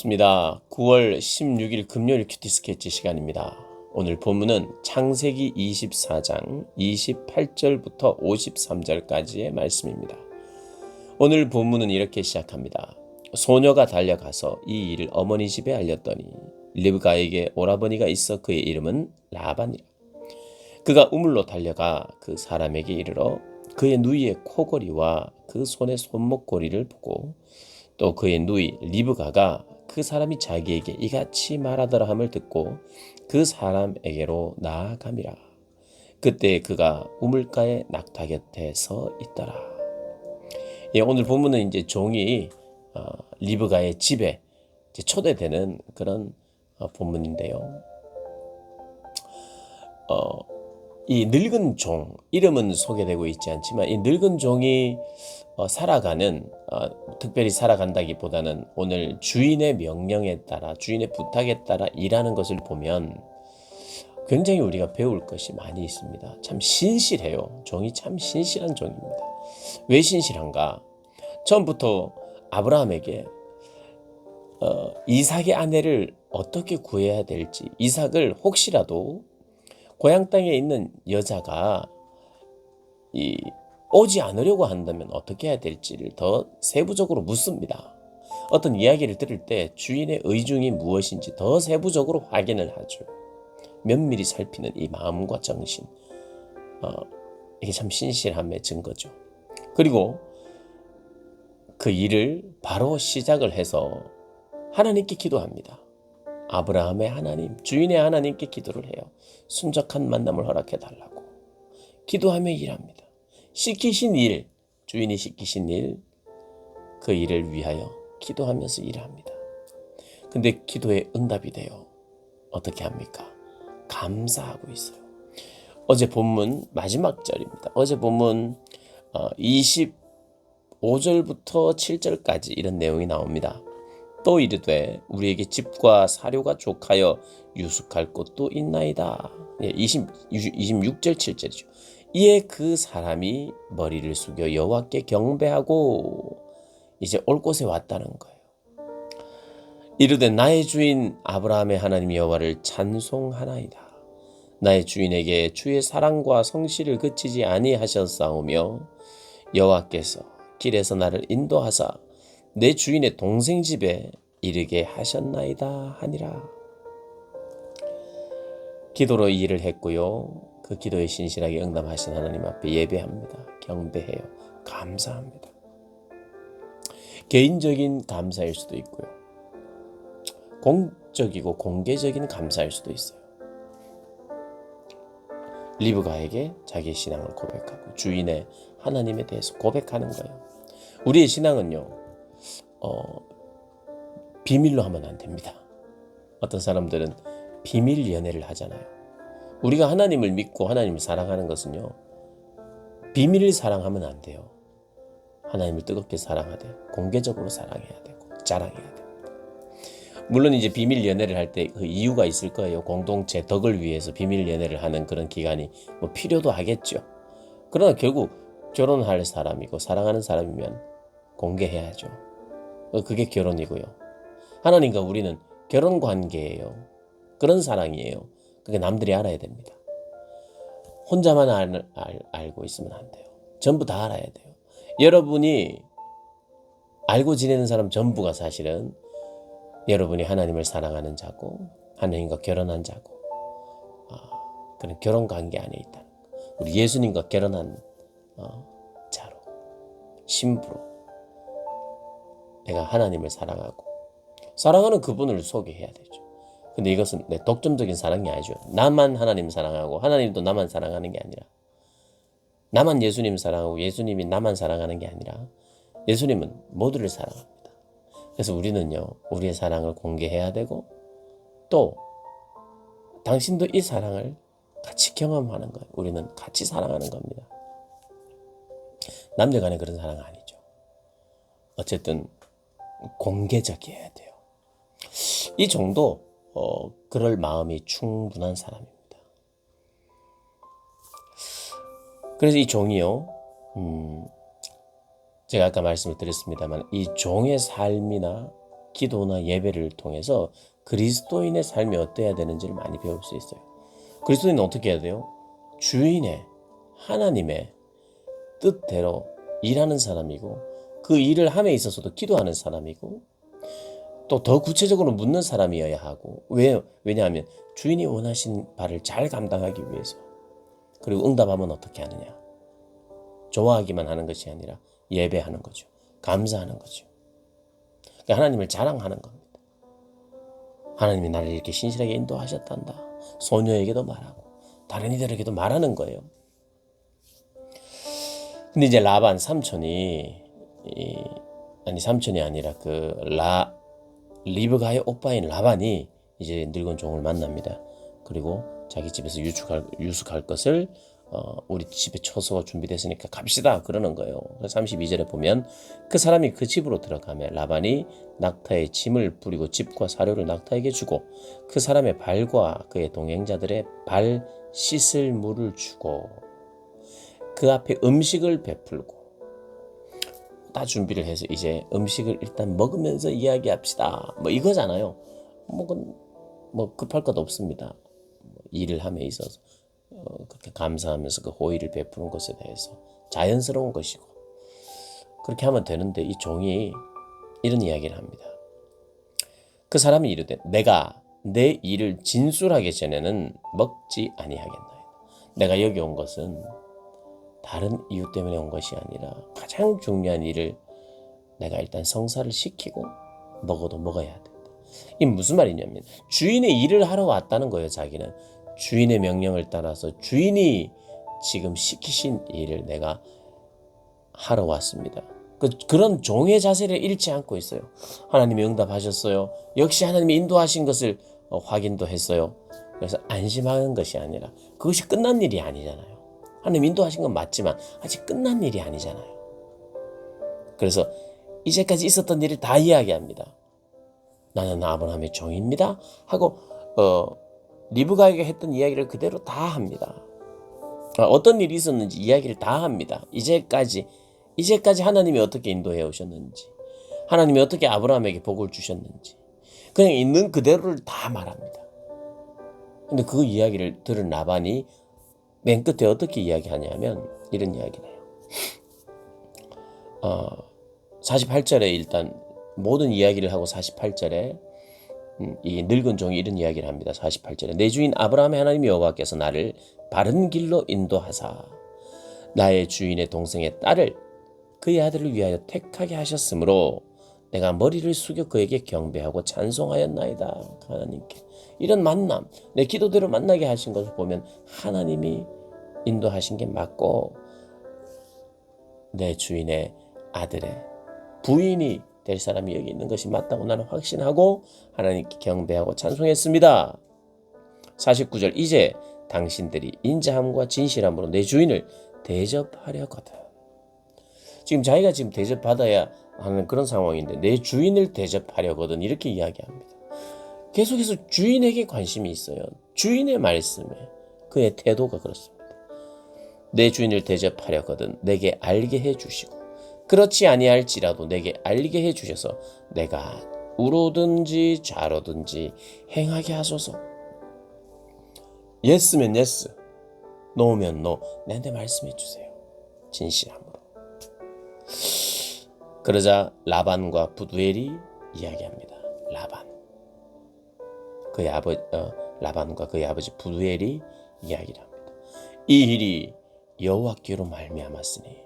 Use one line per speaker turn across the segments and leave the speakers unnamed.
반갑습니다. 9월 16일 금요일 큐티 스케치 시간입니다. 오늘 본문은 창세기 24장 28절부터 53절까지의 말씀입니다. 오늘 본문은 이렇게 시작합니다. 소녀가 달려가서 이 일을 어머니 집에 알렸더니 리브가에게 오라버니가 있어 그의 이름은 라반이라. 그가 우물로 달려가 그 사람에게 이르러 그의 누이의 코골이와 그 손의 손목고리를 보고 또 그의 누이 리브가가 그 사람이 자기에게 이같이 말하더라 함을 듣고 그 사람에게로 나아감이라. 그때 그가 우물가에 낙타 곁에 서 있더라. 오늘 본문은 이제 종이 리브가의 집에 초대되는 그런 본문인데요. 이 늙은 종, 이름은 소개되고 있지 않지만 이 늙은 종이 살아가는, 특별히 살아간다기보다는 오늘 주인의 명령에 따라, 주인의 부탁에 따라 일하는 것을 보면 굉장히 우리가 배울 것이 많이 있습니다. 참 신실해요. 종이 참 신실한 종입니다. 왜 신실한가? 처음부터 아브라함에게 이삭의 아내를 어떻게 구해야 될지, 이삭을 혹시라도 고향 땅에 있는 여자가 오지 않으려고 한다면 어떻게 해야 될지를 더 세부적으로 묻습니다. 어떤 이야기를 들을 때 주인의 의중이 무엇인지 더 세부적으로 확인을 하죠. 면밀히 살피는 이 마음과 정신, 이게 참 신실함의 증거죠. 그리고 그 일을 바로 시작을 해서 하나님께 기도합니다. 아브라함의 하나님, 주인의 하나님께 기도를 해요. 순적한 만남을 허락해 달라고 기도하며 일합니다. 시키신 일, 주인이 시키신 일, 그 일을 위하여 기도하면서 일합니다. 근데 기도에 응답이 돼요. 어떻게 합니까? 감사하고 있어요. 어제 본문 마지막 절입니다. 어제 본문 25절부터 7절까지 이런 내용이 나옵니다. 또 이르되 우리에게 집과 사료가 족하여 유숙할 곳도 있나이다. 26절 7절이죠. 이에 그 사람이 머리를 숙여 여호와께 경배하고 이제 올 곳에 왔다는 거예요. 이르되 나의 주인 아브라함의 하나님 여호와를 찬송하나이다. 나의 주인에게 주의 사랑과 성실을 그치지 아니하셨사오며 여호와께서 길에서 나를 인도하사 내 주인의 동생 집에 이르게 하셨나이다 하니라. 기도로 이 일을 했고요. 그 기도에 신실하게 응답하신 하나님 앞에 예배합니다. 경배해요. 감사합니다. 개인적인 감사일 수도 있고요. 공적이고 공개적인 감사일 수도 있어요. 리브가에게 자기의 신앙을 고백하고 주인의 하나님에 대해서 고백하는 거예요. 우리의 신앙은요. 비밀로 하면 안 됩니다. 어떤 사람들은 비밀 연애를 하잖아요. 우리가 하나님을 믿고 하나님을 사랑하는 것은요. 비밀을 사랑하면 안 돼요. 하나님을 뜨겁게 사랑하되 공개적으로 사랑해야 되고 자랑해야 됩니다. 물론 이제 비밀 연애를 할 때 그 이유가 있을 거예요. 공동체 덕을 위해서 비밀 연애를 하는 그런 기간이 필요도 하겠죠. 그러나 결국 결혼할 사람이고 사랑하는 사람이면 공개해야죠. 그게 결혼이고요. 하나님과 우리는 결혼 관계예요. 그런 사랑이에요. 그게 남들이 알아야 됩니다. 혼자만 알고 있으면 안 돼요. 전부 다 알아야 돼요. 여러분이 알고 지내는 사람 전부가 사실은 여러분이 하나님을 사랑하는 자고 하나님과 결혼한 자고 그런 결혼 관계 안에 있다는 거. 우리 예수님과 결혼한 자로, 신부로 내가 하나님을 사랑하고 사랑하는 그분을 소개해야 되죠. 근데 이것은 내 독점적인 사랑이 아니죠. 나만 하나님 사랑하고 하나님도 나만 사랑하는 게 아니라 나만 예수님 사랑하고 예수님이 나만 사랑하는 게 아니라 예수님은 모두를 사랑합니다. 그래서 우리는요. 우리의 사랑을 공개해야 되고 또 당신도 이 사랑을 같이 경험하는 거예요. 우리는 같이 사랑하는 겁니다. 남녀 간의 그런 사랑은 아니죠. 어쨌든 공개적이어야 돼요. 이 정도 그럴 마음이 충분한 사람입니다. 그래서 이 종이요. 제가 아까 말씀을 드렸습니다만 이 종의 삶이나 기도나 예배를 통해서 그리스도인의 삶이 어때야 되는지를 많이 배울 수 있어요. 그리스도인은 어떻게 해야 돼요? 주인의 하나님의 뜻대로 일하는 사람이고 그 일을 함에 있어서도 기도하는 사람이고 또 더 구체적으로 묻는 사람이어야 하고 왜냐하면 주인이 원하신 바를 잘 감당하기 위해서 그리고 응답하면 어떻게 하느냐 좋아하기만 하는 것이 아니라 예배하는 거죠. 감사하는 거죠. 그러니까 하나님을 자랑하는 겁니다. 하나님이 나를 이렇게 신실하게 인도하셨단다. 소녀에게도 말하고 다른 이들에게도 말하는 거예요. 근데 이제 라반 삼촌이 삼촌이 아니라 리브가의 오빠인 라반이 이제 늙은 종을 만납니다. 그리고 자기 집에서 유숙할 것을 우리 집에 처소가 준비됐으니까 갑시다 그러는 거예요. 32절에 보면 그 사람이 그 집으로 들어가며 라반이 낙타의 짐을 뿌리고 집과 사료를 낙타에게 주고 그 사람의 발과 그의 동행자들의 발 씻을 물을 주고 그 앞에 음식을 베풀고 다 준비를 해서 이제 음식을 일단 먹으면서 이야기합시다. 뭐 이거잖아요. 뭐 급할 것 없습니다. 일을 함에 있어서 그렇게 감사하면서 그 호의를 베푸는 것에 대해서 자연스러운 것이고 그렇게 하면 되는데 이 종이 이런 이야기를 합니다. 그 사람이 이르되 내가 내 일을 진술하기 전에는 먹지 아니하겠나이다. 내가 여기 온 것은 다른 이유 때문에 온 것이 아니라 가장 중요한 일을 내가 일단 성사를 시키고 먹어도 먹어야 된다. 이게 무슨 말이냐면 주인의 일을 하러 왔다는 거예요. 자기는 주인의 명령을 따라서 주인이 지금 시키신 일을 내가 하러 왔습니다. 그런 종의 자세를 잃지 않고 있어요. 하나님이 응답하셨어요. 역시 하나님이 인도하신 것을 확인도 했어요. 그래서 안심하는 것이 아니라 그것이 끝난 일이 아니잖아요. 하나님 인도하신 건 맞지만 아직 끝난 일이 아니잖아요. 그래서 이제까지 있었던 일을 다 이야기합니다. 나는 아브라함의 종입니다 하고 리브가에게 했던 이야기를 그대로 다 합니다. 어떤 일이 있었는지 이야기를 다 합니다. 이제까지 하나님이 어떻게 인도해 오셨는지 하나님이 어떻게 아브라함에게 복을 주셨는지 그냥 있는 그대로를 다 말합니다. 근데 그 이야기를 들은 라반이 맨 끝에 어떻게 이야기하냐면 이런 이야기를 해요. 48절에 일단 모든 이야기를 하고 48절에 이 늙은 종이 이런 이야기를 합니다. 48절에 내 주인 아브라함의 하나님 여호와께서 나를 바른 길로 인도하사 나의 주인의 동생의 딸을 그의 아들을 위하여 택하게 하셨으므로 내가 머리를 숙여 그에게 경배하고 찬송하였나이다. 하나님께 이런 만남 내 기도대로 만나게 하신 것을 보면 하나님이 인도하신 게 맞고 내 주인의 아들의 부인이 될 사람이 여기 있는 것이 맞다고 나는 확신하고 하나님께 경배하고 찬송했습니다. 49절 이제 당신들이 인자함과 진실함으로 내 주인을 대접하려거든. 지금 자기가 지금 대접받아야 하는 그런 상황인데 내 주인을 대접하려거든 이렇게 이야기합니다. 계속해서 주인에게 관심이 있어요. 주인의 말씀에 그의 태도가 그렇습니다. 내 주인을 대접하려거든 내게 알게 해주시고 그렇지 아니할지라도 내게 알게 해주셔서 내가 우로든지 좌로든지 행하게 하소서. 예스면 예스, 노면 노. 내한테 말씀해 주세요. 진실함으로. 그러자 라반과 부두엘이 이야기합니다. 라반과 그의 아버지 부두엘이 이야기를 합니다. 이 일이 여호와께로 말미암았으니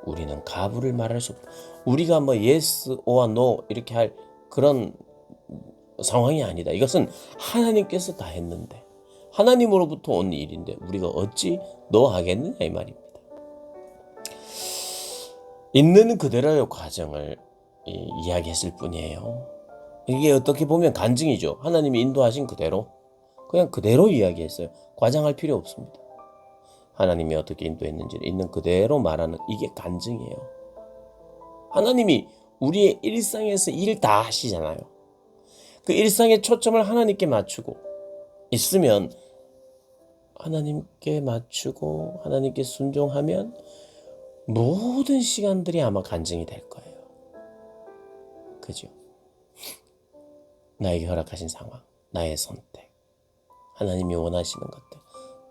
우리는 가부를 말할 수 없다. 우리가 뭐 yes or no 이렇게 할 그런 상황이 아니다. 이것은 하나님께서 다 했는데 하나님으로부터 온 일인데 우리가 어찌 너 하겠느냐 이 말입니다. 있는 그대로의 과정을 이야기했을 뿐이에요. 이게 어떻게 보면 간증이죠. 하나님이 인도하신 그대로 그냥 그대로 이야기했어요. 과장할 필요 없습니다. 하나님이 어떻게 인도했는지를 있는 그대로 말하는 이게 간증이에요. 하나님이 우리의 일상에서 일 다 하시잖아요. 그 일상의 초점을 하나님께 맞추고 있으면 하나님께 맞추고 하나님께 순종하면 모든 시간들이 아마 간증이 될 거예요. 그죠? 나에게 허락하신 상황, 나의 선택, 하나님이 원하시는 것들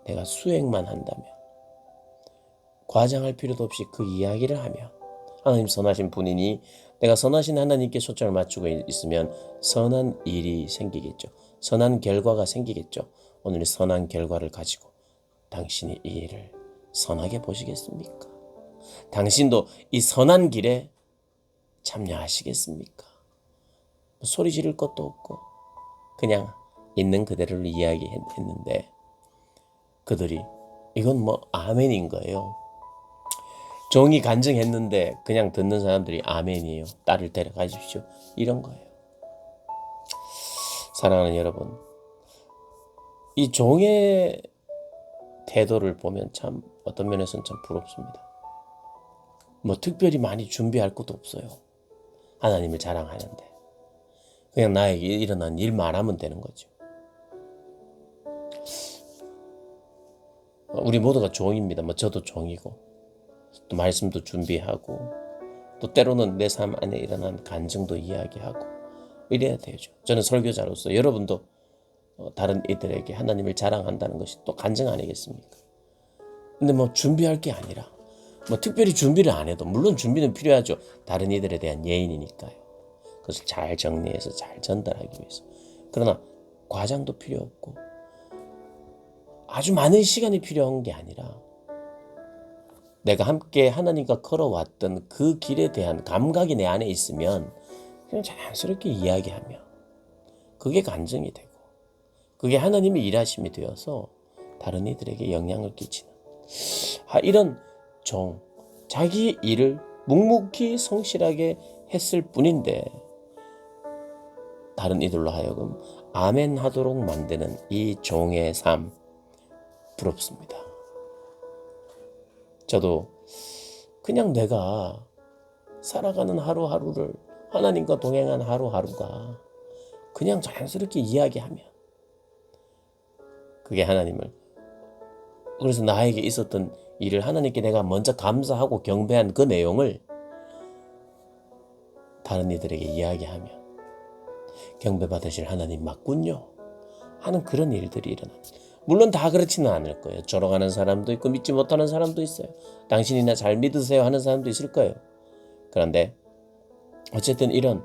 내가 수행만 한다면, 과장할 필요도 없이 그 이야기를 하면, 하나님 선하신 분이니 내가 선하신 하나님께 초점을 맞추고 있으면 선한 일이 생기겠죠. 선한 결과가 생기겠죠. 오늘 선한 결과를 가지고 당신이 이 일을 선하게 보시겠습니까? 당신도 이 선한 길에 참여하시겠습니까? 소리 지를 것도 없고 그냥 있는 그대로를 이야기했는데 그들이 이건 뭐 아멘인 거예요. 종이 간증했는데 그냥 듣는 사람들이 아멘이에요. 딸을 데려가십시오. 이런 거예요. 사랑하는 여러분, 이 종의 태도를 보면 참 어떤 면에서는 참 부럽습니다. 뭐 특별히 많이 준비할 것도 없어요. 하나님을 자랑하는데 그냥 나에게 일어난 일만 하면 되는 거죠. 우리 모두가 종입니다. 뭐 저도 종이고 또 말씀도 준비하고 또 때로는 내 삶 안에 일어난 간증도 이야기하고 이래야 되죠. 저는 설교자로서 여러분도 다른 이들에게 하나님을 자랑한다는 것이 또 간증 아니겠습니까? 근데 뭐 준비할 게 아니라 뭐 특별히 준비를 안 해도 물론 준비는 필요하죠. 다른 이들에 대한 예인이니까요. 그것을 잘 정리해서 잘 전달하기 위해서. 그러나 과장도 필요 없고 아주 많은 시간이 필요한 게 아니라 내가 함께 하나님과 걸어왔던 그 길에 대한 감각이 내 안에 있으면 그냥 자연스럽게 이야기하며 그게 간증이 되고 그게 하나님의 일하심이 되어서 다른 이들에게 영향을 끼치는 이런 종, 자기 일을 묵묵히 성실하게 했을 뿐인데 다른 이들로 하여금 아멘 하도록 만드는 이 종의 삶 부럽습니다. 저도 그냥 내가 살아가는 하루하루를 하나님과 동행한 하루하루가 그냥 자연스럽게 이야기하면 그게 하나님을 그래서 나에게 있었던 일을 하나님께 내가 먼저 감사하고 경배한 그 내용을 다른 이들에게 이야기하면 경배받으실 하나님 맞군요 하는 그런 일들이 일어나는 물론 다 그렇지는 않을 거예요. 졸어가는 사람도 있고 믿지 못하는 사람도 있어요. 당신이나 잘 믿으세요 하는 사람도 있을 거예요. 그런데 어쨌든 이런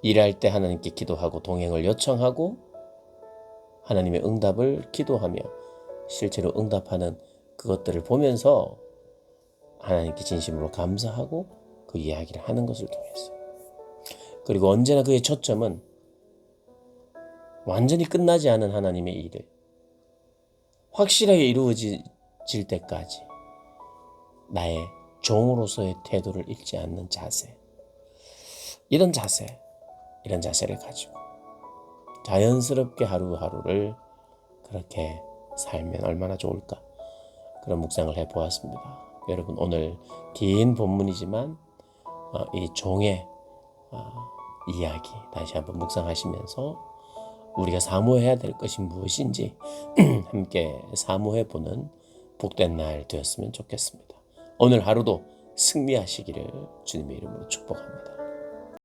일할 때 하나님께 기도하고 동행을 요청하고 하나님의 응답을 기도하며 실제로 응답하는 그것들을 보면서 하나님께 진심으로 감사하고 그 이야기를 하는 것을 통해서 그리고 언제나 그의 초점은 완전히 끝나지 않은 하나님의 일을 확실하게 이루어질 때까지 나의 종으로서의 태도를 잃지 않는 자세 이런 자세를 가지고 자연스럽게 하루하루를 그렇게 살면 얼마나 좋을까 그런 묵상을 해보았습니다. 여러분 오늘 긴 본문이지만 이 종의 이야기 다시 한번 묵상하시면서 우리가 사모해야 될 것이 무엇인지 함께 사모해보는 복된 날 되었으면 좋겠습니다. 오늘 하루도 승리하시기를 주님의 이름으로 축복합니다.